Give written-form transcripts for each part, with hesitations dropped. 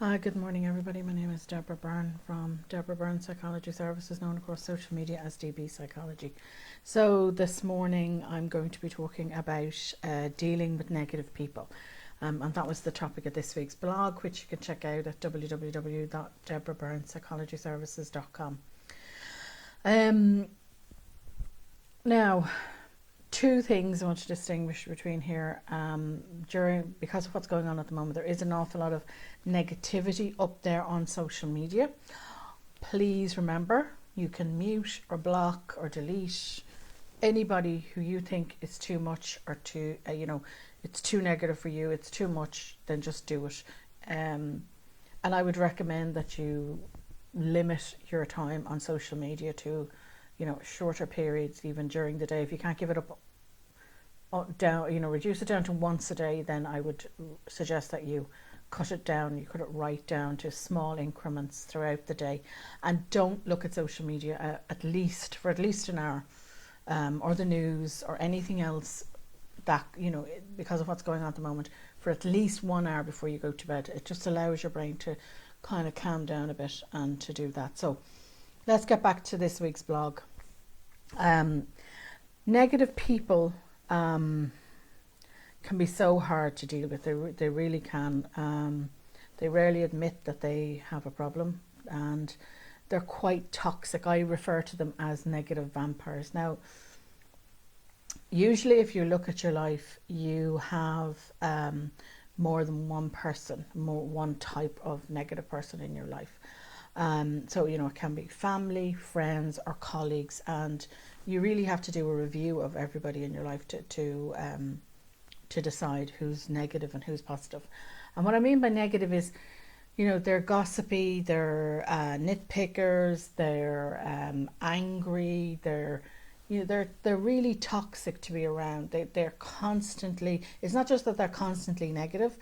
Good morning, everybody. My name is Deborah Byrne from Deborah Byrne Psychology Services, known across social media as DBpsychology. So this morning I'm going to be talking about dealing with negative people. And that was the topic of this week's blog, which you can check out at www.deborahbyrnePsychologyservices.com. Now, two things I want to distinguish between here. Because of what's going on at the moment, there is an awful lot of negativity up there on social media. Please remember, you can mute or block or delete anybody who you think is too much or too, it's too negative for you, it's too much, then just do it. And I would recommend that you limit your time on social media to shorter periods, even during the day. If you can't give it up down, reduce it down to once a day, then I would suggest that you cut it down. You cut it right down to small increments throughout the day, and don't look at social media for at least an hour, or the news or anything else that because of what's going on at the moment, for at least 1 hour before you go to bed. It just allows your brain to kind of calm down a bit and to do that. So let's get back to this week's blog. Negative people can be so hard to deal with. They really can. They rarely admit that they have a problem, and they're quite toxic. I refer to them as negative vampires. Now, usually if you look at your life, you have more than one person, one type of negative person in your life. So it can be family, friends, or colleagues, and you really have to do a review of everybody in your life to decide who's negative and who's positive. And what I mean by negative is, they're gossipy, they're nitpickers, they're angry, they're really toxic to be around. They're constantly. It's not just that they're constantly negative,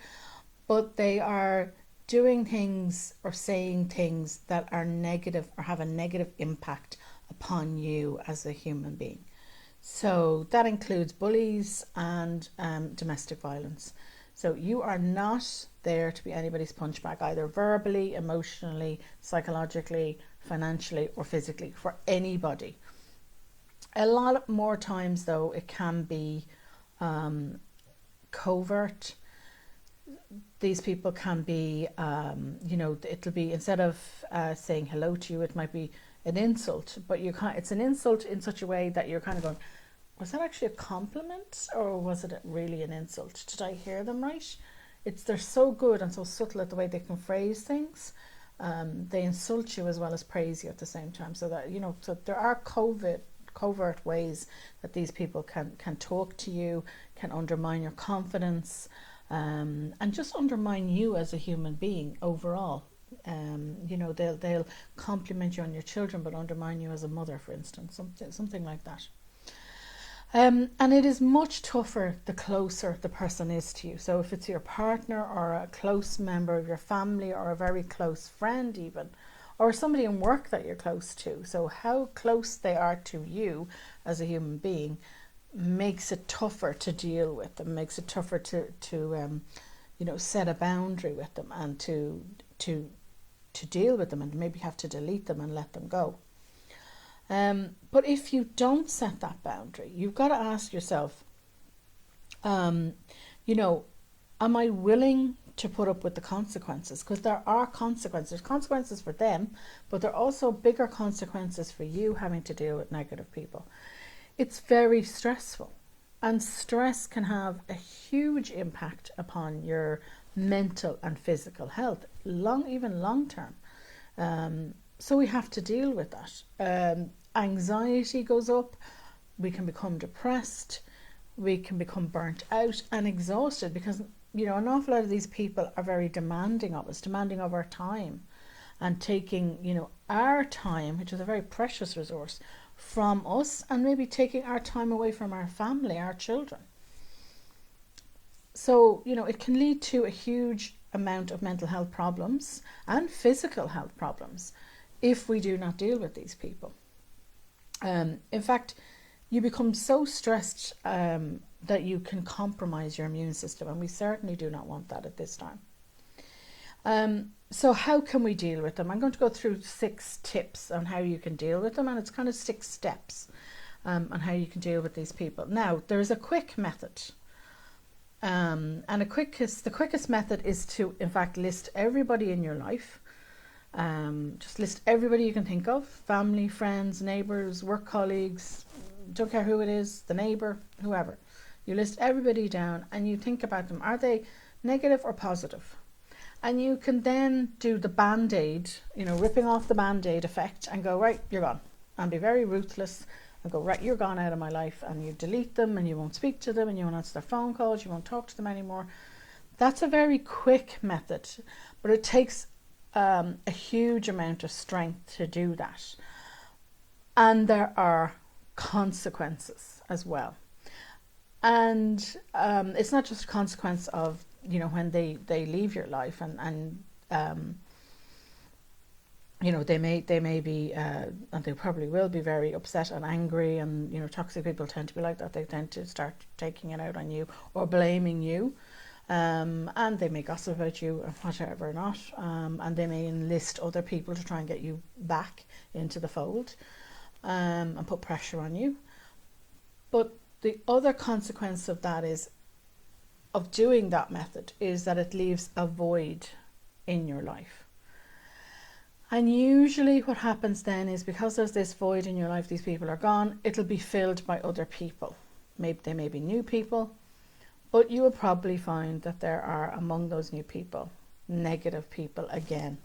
but they are doing things or saying things that are negative or have a negative impact upon you as a human being. So that includes bullies and domestic violence. So you are not there to be anybody's punchbag, either verbally, emotionally, psychologically, financially, or physically, for anybody. A lot more times, though, it can be covert. These people can be, it'll be, instead of saying hello to you, it might be an insult, but it's an insult in such a way that you're kind of going, was that actually a compliment or was it really an insult? Did I hear them right? They're so good and so subtle at the way they can phrase things. They insult you as well as praise you at the same time. So that, so there are covert ways that these people can talk to you, can undermine your confidence, and just undermine you as a human being overall. They'll compliment you on your children but undermine you as a mother, for instance, something like that. And it is much tougher the closer the person is to you. So if it's your partner or a close member of your family or a very close friend even, or somebody in work that you're close to, so how close they are to you as a human being makes it tougher to deal with them, makes it tougher to set a boundary with them and to deal with them, and maybe have to delete them and let them go. But if you don't set that boundary, you've got to ask yourself, am I willing to put up with the consequences? Because there are consequences. There's consequences for them, but there are also bigger consequences for you having to deal with negative people. It's very stressful, and stress can have a huge impact upon your mental and physical health, even long term. So we have to deal with that. Anxiety goes up, we can become depressed, we can become burnt out and exhausted, because an awful lot of these people are very demanding of us, demanding of our time, and taking our time, which is a very precious resource, from us, and maybe taking our time away from our family, our children. So it can lead to a huge amount of mental health problems and physical health problems if we do not deal with these people. In fact, you become so stressed that you can compromise your immune system, and we certainly do not want that at this time. So how can we deal with them? I'm going to go through 6 tips on how you can deal with them, and it's kind of 6 steps on how you can deal with these people. Now, there is a quick method, and the quickest method is to, in fact, list everybody in your life. Just list everybody you can think of: family, friends, neighbours, work colleagues, don't care who it is, the neighbour, whoever. You list everybody down and you think about them. Are they negative or positive? And you can then do the band-aid, ripping off the band-aid effect and go, right, you're gone. And be very ruthless and go, right, you're gone out of my life, and you delete them and you won't speak to them and you won't answer their phone calls, you won't talk to them anymore. That's a very quick method, but it takes a huge amount of strength to do that. And there are consequences as well. And it's not just a consequence of, when they leave your life and they may be, and they probably will be very upset and angry, and, toxic people tend to be like that. They tend to start taking it out on you or blaming you. And they may gossip about you or whatever or not. And they may enlist other people to try and get you back into the fold, and put pressure on you. But the other consequence of that of doing that method is that it leaves a void in your life. And usually what happens then is, because there's this void in your life, these people are gone, it'll be filled by other people. Maybe they may be new people, but you will probably find that there are, among those new people, negative people again.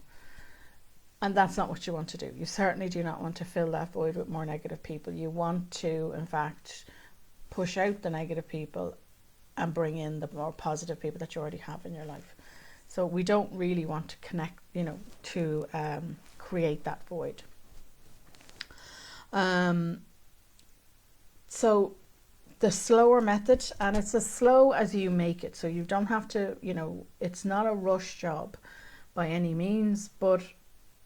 And that's not what you want to do. You certainly do not want to fill that void with more negative people. You want to, in fact, push out the negative people and bring in the more positive people that you already have in your life. So we don't really want to connect, to create that void. So the slower method, and it's as slow as you make it. So you don't have to, it's not a rush job by any means, but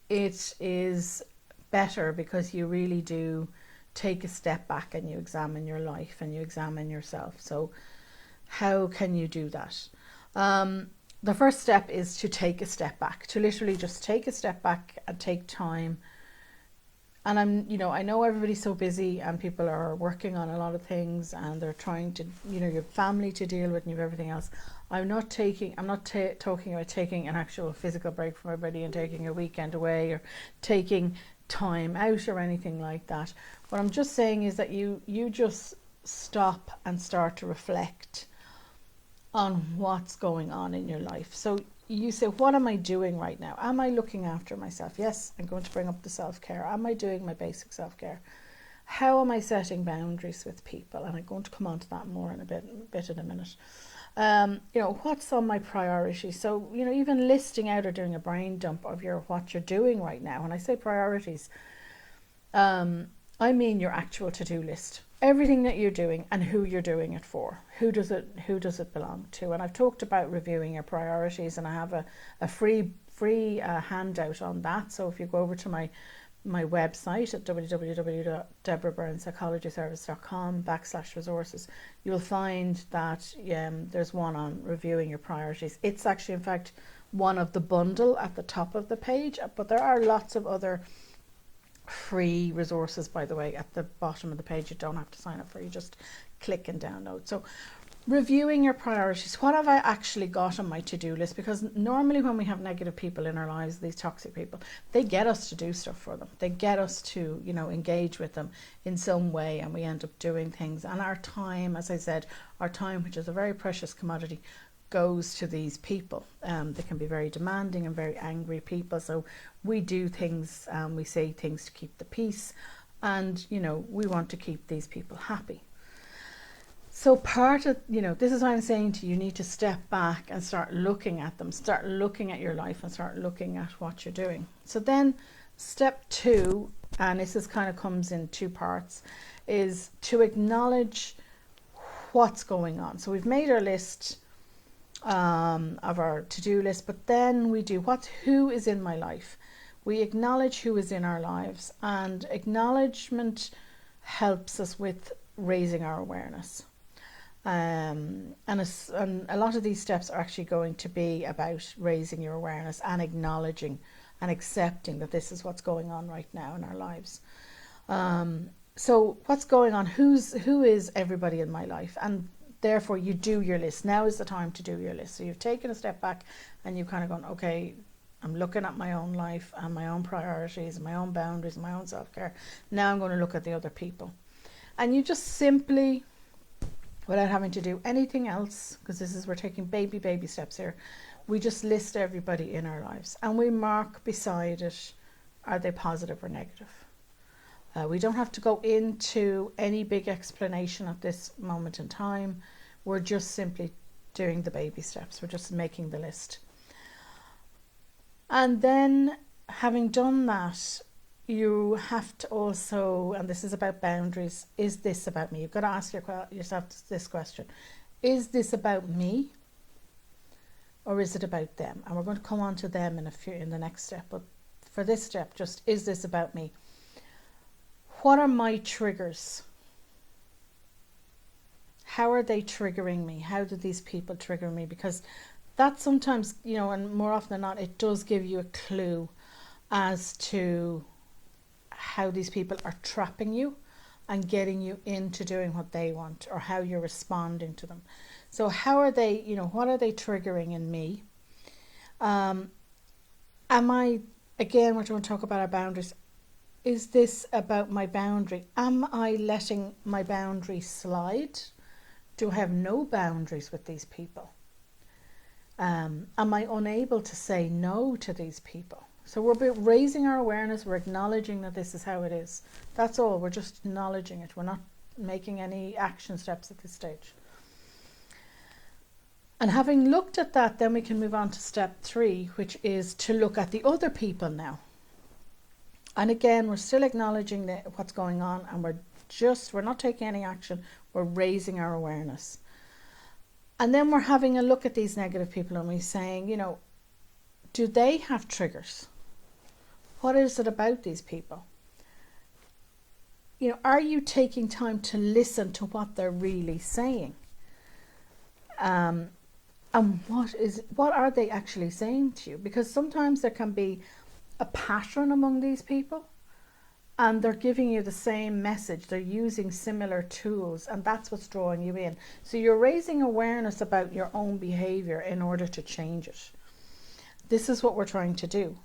it is better because you really do take a step back and you examine your life and you examine yourself. So how can you do that? The first step is to take a step back, to literally just take a step back and take time. And I know everybody's so busy and people are working on a lot of things and they're trying to, you have family to deal with and you have everything else. I'm not talking about taking an actual physical break from everybody and taking a weekend away or taking time out or anything like that. What I'm just saying is that you just stop and start to reflect on what's going on in your life. So you say, what am I doing right now? Am I looking after myself? Yes, I'm going to bring up the self-care. Am I doing my basic self-care? How am I setting boundaries with people? And I'm going to come on to that more in a bit in a minute. What's on my priorities? So, even listing out or doing a brain dump of what you're doing right now. When I say priorities, I mean your actual to-do list. Everything that you're doing and who you're doing it for. Who does it belong to? And I've talked about reviewing your priorities, and I have a free handout on that. So if you go over to my website at www.deborahbyrnepsychologyservice.com/resources, you'll find that there's one on reviewing your priorities. It's actually, in fact, one of the bundle at the top of the page, but there are lots of other free resources, by the way, at the bottom of the page. You don't have to sign up for, you just click and download. So reviewing your priorities. What have I actually got on my to-do list? Because normally when we have negative people in our lives, these toxic people, they get us to do stuff for them. They get us to, engage with them in some way, and we end up doing things. And our time, as I said, which is a very precious commodity, goes to these people. They can be very demanding and very angry people. So we do things, we say things to keep the peace, and, we want to keep these people happy. So part of, this is why I'm saying to you, you need to step back and start looking at them, start looking at your life and start looking at what you're doing. So then step 2, and this is kind of comes in 2 parts, is to acknowledge what's going on. So we've made our list of our to-do list, but then we do who is in my life. We acknowledge who is in our lives, and acknowledgement helps us with raising our awareness. And a lot of these steps are actually going to be about raising your awareness and acknowledging and accepting that this is what's going on right now in our lives. So what's going on? Who is everybody in my life? And therefore you do your list. Now is the time to do your list. So you've taken a step back and you've kind of gone, okay, I'm looking at my own life and my own priorities, my own boundaries, my own self-care. Now I'm going to look at the other people. And you just simply, without having to do anything else, because we're taking baby steps here, we just list everybody in our lives and we mark beside it, are they positive or negative? We don't have to go into any big explanation at this moment in time. We're just simply doing the baby steps. We're just making the list. And then having done that, you have to also, and this is about boundaries, is this about me? You've got to ask yourself this question. Is this about me? Or is it about them? And we're going to come on to them in the next step. But for this step, just, is this about me? What are my triggers? How are they triggering me? How do these people trigger me? Because that sometimes, and more often than not, it does give you a clue as to how these people are trapping you and getting you into doing what they want, or how you're responding to them. So how are they, what are they triggering in me? Am I, again, we're going to talk about our boundaries. Is this about my boundary? Am I letting my boundary slide? Do I have no boundaries with these people? Am I unable to say no to these people? So we're raising our awareness. We're acknowledging that this is how it is. That's all. We're just acknowledging it. We're not making any action steps at this stage. And having looked at that, then we can move on to step 3, which is to look at the other people now. And again, we're still acknowledging what's going on, and we're not taking any action. We're raising our awareness. And then we're having a look at these negative people and we're saying, do they have triggers? What is it about these people? Are you taking time to listen to what they're really saying? And what are they actually saying to you? Because sometimes there can be a pattern among these people, and they're giving you the same message. They're using similar tools, and that's what's drawing you in. So you're raising awareness about your own behavior in order to change it. This is what we're trying to do.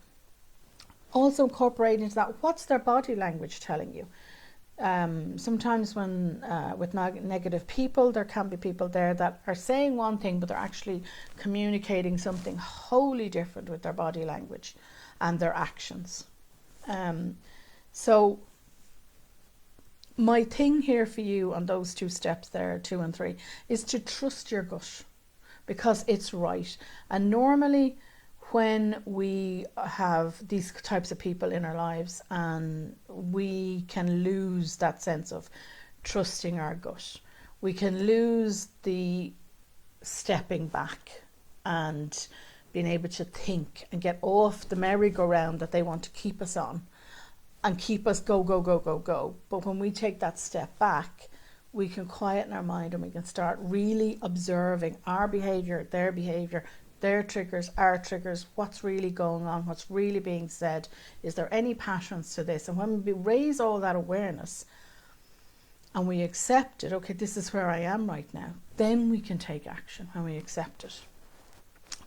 Also incorporate into that, what's their body language telling you? Sometimes when with negative people, there can be people there that are saying one thing, but they're actually communicating something wholly different with their body language and their actions. So my thing here for you on those 2 steps there, 2 and 3, is to trust your gut, because it's right. And normally when we have these types of people in our lives, and we can lose that sense of trusting our gut, we can lose the stepping back and being able to think and get off the merry-go-round that they want to keep us on and keep us go. But when we take that step back, we can quieten our mind and we can start really observing our behavior, their triggers, our triggers, what's really going on, what's really being said. Is there any patterns to this? And when we raise all that awareness and we accept it, okay, this is where I am right now, then we can take action when we accept it.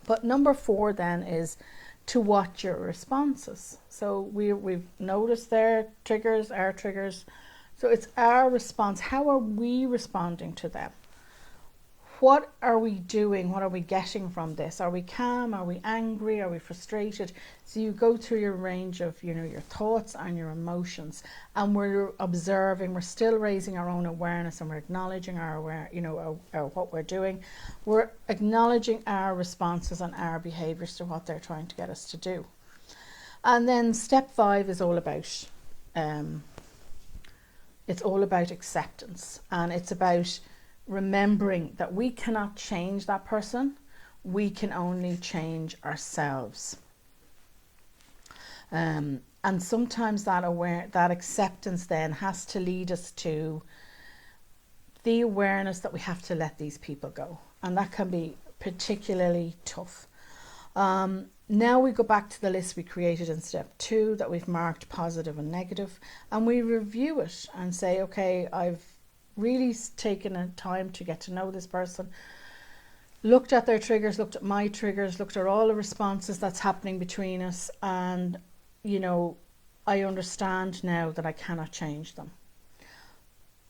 But number 4 then is to watch your responses. So we've noticed their triggers, our triggers. So it's our response. How are we responding to them? What are we doing? What are we getting from this? Are we calm? Are we angry? Are we frustrated? So you go through your range of, your thoughts and your emotions, and we're observing. We're still raising our own awareness, and we're acknowledging what we're doing. We're acknowledging our responses and our behaviors to what they're trying to get us to do. And then step 5 is all about, it's all about acceptance, and it's about remembering that we cannot change that person. We can only change ourselves. And sometimes that acceptance then has to lead us to the awareness that we have to let these people go. And that can be particularly tough. Now we go back to the list we created in step 2 that we've marked positive and negative, and we review it and say, okay, I've really taken a time to get to know this person, looked at their triggers, looked at my triggers, looked at all the responses that's happening between us, and, you know, I understand now that I cannot change them.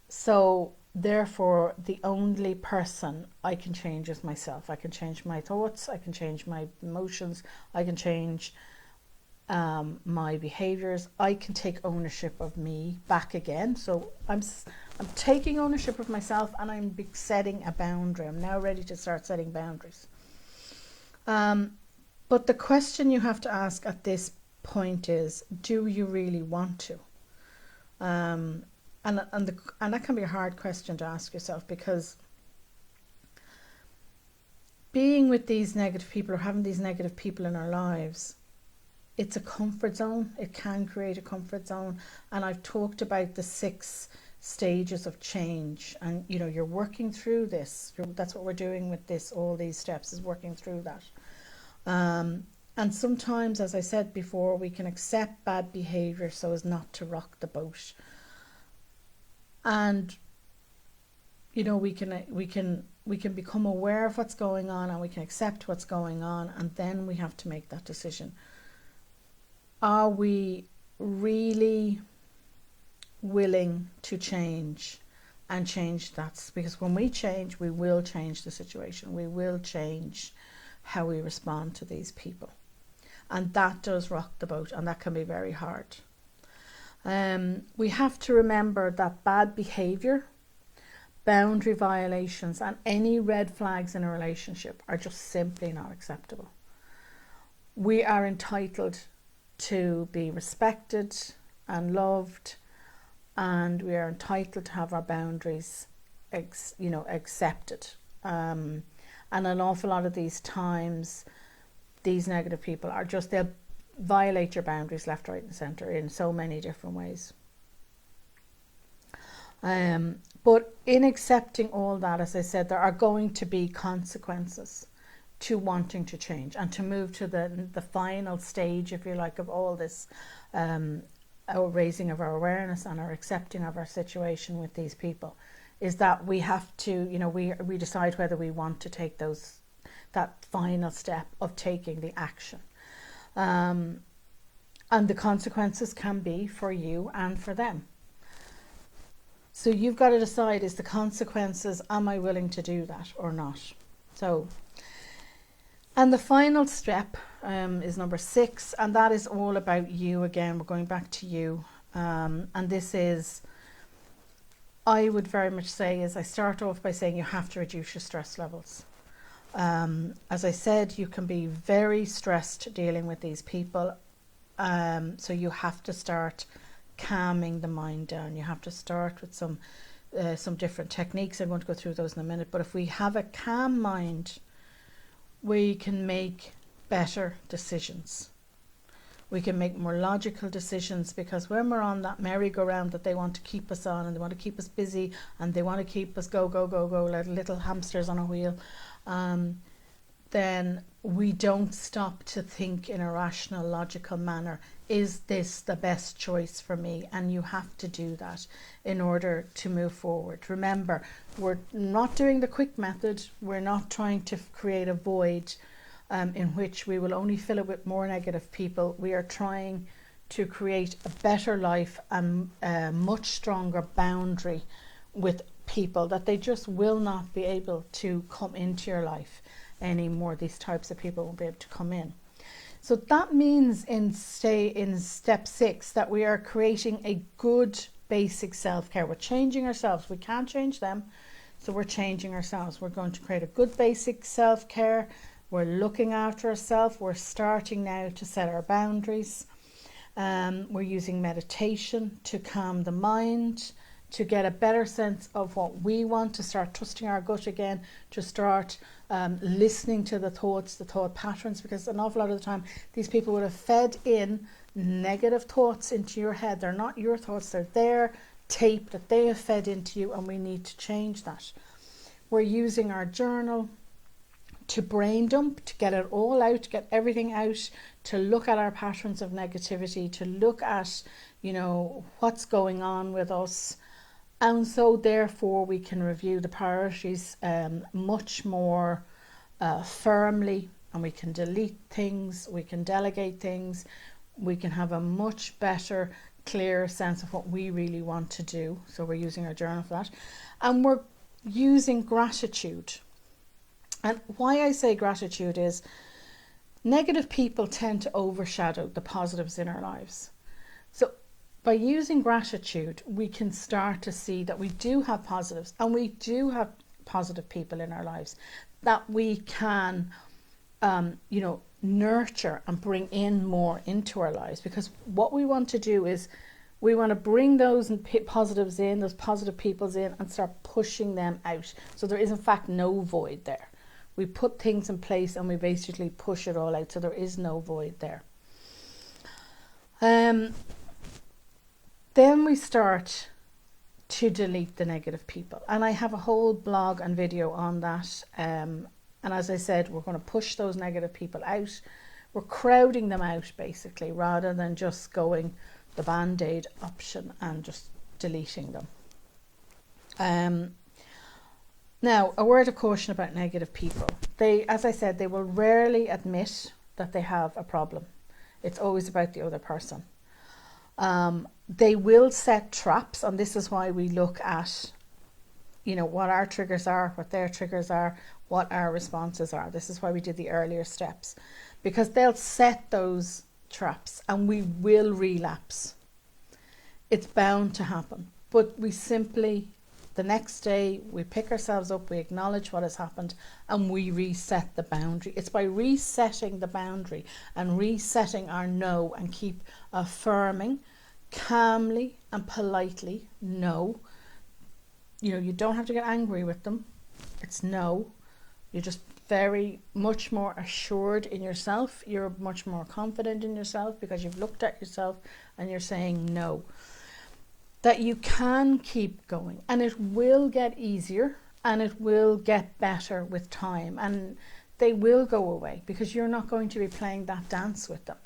So therefore, the only person I can change is myself. I can change my thoughts, I can change my emotions, I can change my behaviors. I can take ownership of me back again. So I'm taking ownership of myself, and I'm setting a boundary. I'm now ready to start setting boundaries. But the question you have to ask at this point is, do you really want to? And that can be a hard question to ask yourself, because being with these negative people or having these negative people in our lives, it's a comfort zone. It can create a comfort zone. And I've talked about the 6 stages of change, and you know, you're working through this. That's what we're doing with this, all these steps, is working through that. And sometimes, as I said before, we can accept bad behavior so as not to rock the boat. And you know, we can become aware of what's going on, and we can accept what's going on, and then we have to make that decision. Are we really willing to change and change that? Because when we change, we will change the situation. We will change how we respond to these people. And that does rock the boat, and that can be very hard. We have to remember that bad behavior, boundary violations, and any red flags in a relationship are just simply not acceptable. We are entitled to be respected and loved, and we are entitled to have our boundaries accepted. And an awful lot of these times, these negative people are just, they'll violate your boundaries left, right and centre in so many different ways. But in accepting all that, as I said, there are going to be consequences to wanting to change and to move to the final stage, if you like, of all this our raising of our awareness and our accepting of our situation with these people, is that we have to, you know, we decide whether we want to take that final step of taking the action. And the consequences can be for you and for them. So you've got to decide, is the consequences, am I willing to do that or not? So, and the final step is number 6, and that is all about you again. We're going back to you. And this is, I would very much say, is I start off by saying you have to reduce your stress levels. As I said, you can be very stressed dealing with these people. So you have to start calming the mind down. You have to start with some different techniques. I'm going to go through those in a minute. But if we have a calm mind, we can make better decisions. We can make more logical decisions, because when we're on that merry-go-round that they want to keep us on, and they want to keep us busy, and they want to keep us go like little hamsters on a wheel, then we don't stop to think in a rational, logical manner. Is this the best choice for me? And you have to do that in order to move forward. Remember, we're not doing the quick method. We're not trying to create a void in which we will only fill it with more negative people. We are trying to create a better life and a much stronger boundary with people, that they just will not be able to come into your life anymore. These types of people won't be able to come in. So that means in step 6 that we are creating a good basic self-care. We're changing ourselves. We can't change them, so we're changing ourselves. We're going to create a good basic self-care. We're looking after ourselves. We're starting now to set our boundaries. We're using meditation to calm the mind, to get a better sense of what we want, to start trusting our gut again, to start listening to the thoughts, the thought patterns, because an awful lot of the time these people would have fed in negative thoughts into your head. They're not your thoughts, they're their tape that they have fed into you, and we need to change that. We're using our journal to brain dump, to get it all out, to get everything out, to look at our patterns of negativity, to look at, you know, what's going on with us. And so therefore we can review the priorities much more firmly, and we can delete things, we can delegate things, we can have a much better, clear sense of what we really want to do. So we're using our journal for that. And we're using gratitude. And why I say gratitude is negative people tend to overshadow the positives in our lives. So by using gratitude, we can start to see that we do have positives, and we do have positive people in our lives that we can, you know, nurture and bring in more into our lives. Because what we want to do is we want to bring those positives in, those positive peoples in, and start pushing them out. So there is in fact no void there. We put things in place and we basically push it all out, so there is no void there. Then we start to delete the negative people, and I have a whole blog and video on that. And as I said, we're going to push those negative people out. We're crowding them out basically, rather than just going the band-aid option and just deleting them. Now, a word of caution about negative people. They, as I said, they will rarely admit that they have a problem. It's always about the other person. They will set traps, and this is why we look at, you know, what our triggers are, what their triggers are, what our responses are. This is why we did the earlier steps, because they'll set those traps and we will relapse. It's bound to happen, but we simply, the next day, we pick ourselves up, we acknowledge what has happened, and we reset the boundary. It's by resetting the boundary and resetting our no, and keep affirming calmly and politely no. You know, you don't have to get angry with them. It's no. You're just very much more assured in yourself. You're much more confident in yourself because you've looked at yourself and you're saying no. That you can keep going, and it will get easier and it will get better with time, and they will go away because you're not going to be playing that dance with them.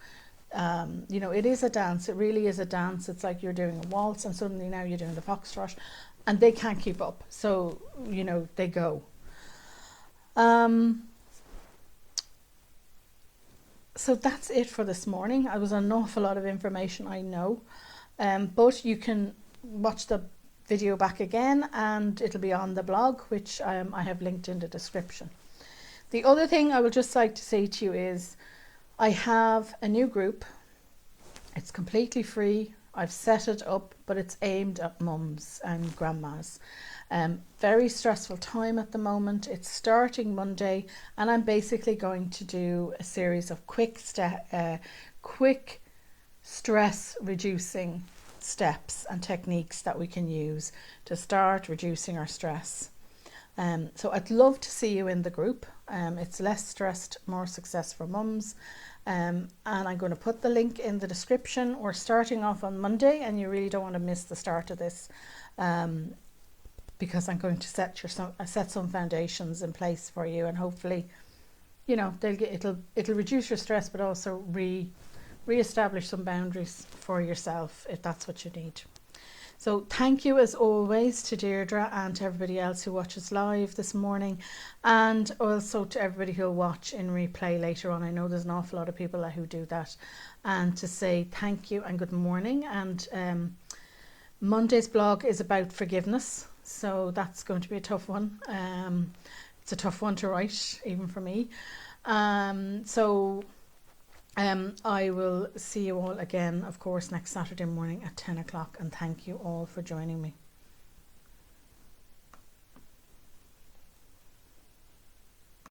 You know, it is a dance. It really is a dance. It's like you're doing a waltz and suddenly now you're doing the foxtrot, and they can't keep up. So, you know, they go. So that's it for this morning. It was an awful lot of information, I know. But you can watch the video back again, and it'll be on the blog, which I have linked in the description. The other thing I would just like to say to you is I have a new group. It's completely free. I've set it up, but it's aimed at mums and grandmas. Very stressful time at the moment. It's starting Monday, and I'm basically going to do a series of quick stress reducing steps and techniques that we can use to start reducing our stress. So I'd love to see you in the group. It's Less Stressed, More Success for Mums. And I'm going to put the link in the description. We're starting off on Monday, and you really don't want to miss the start of this, because I'm going to set some foundations in place for you, and hopefully, you know, it'll reduce your stress, but also re-establish some boundaries for yourself if that's what you need. So thank you as always to Deirdre and to everybody else who watches live this morning, and also to everybody who'll watch in replay later on. I know there's an awful lot of people who do that, and to say thank you and good morning. And Monday's blog is about forgiveness, so that's going to be a tough one. It's a tough one to write, even for me. I will see you all again, of course, next Saturday morning at 10 o'clock, and thank you all for joining me.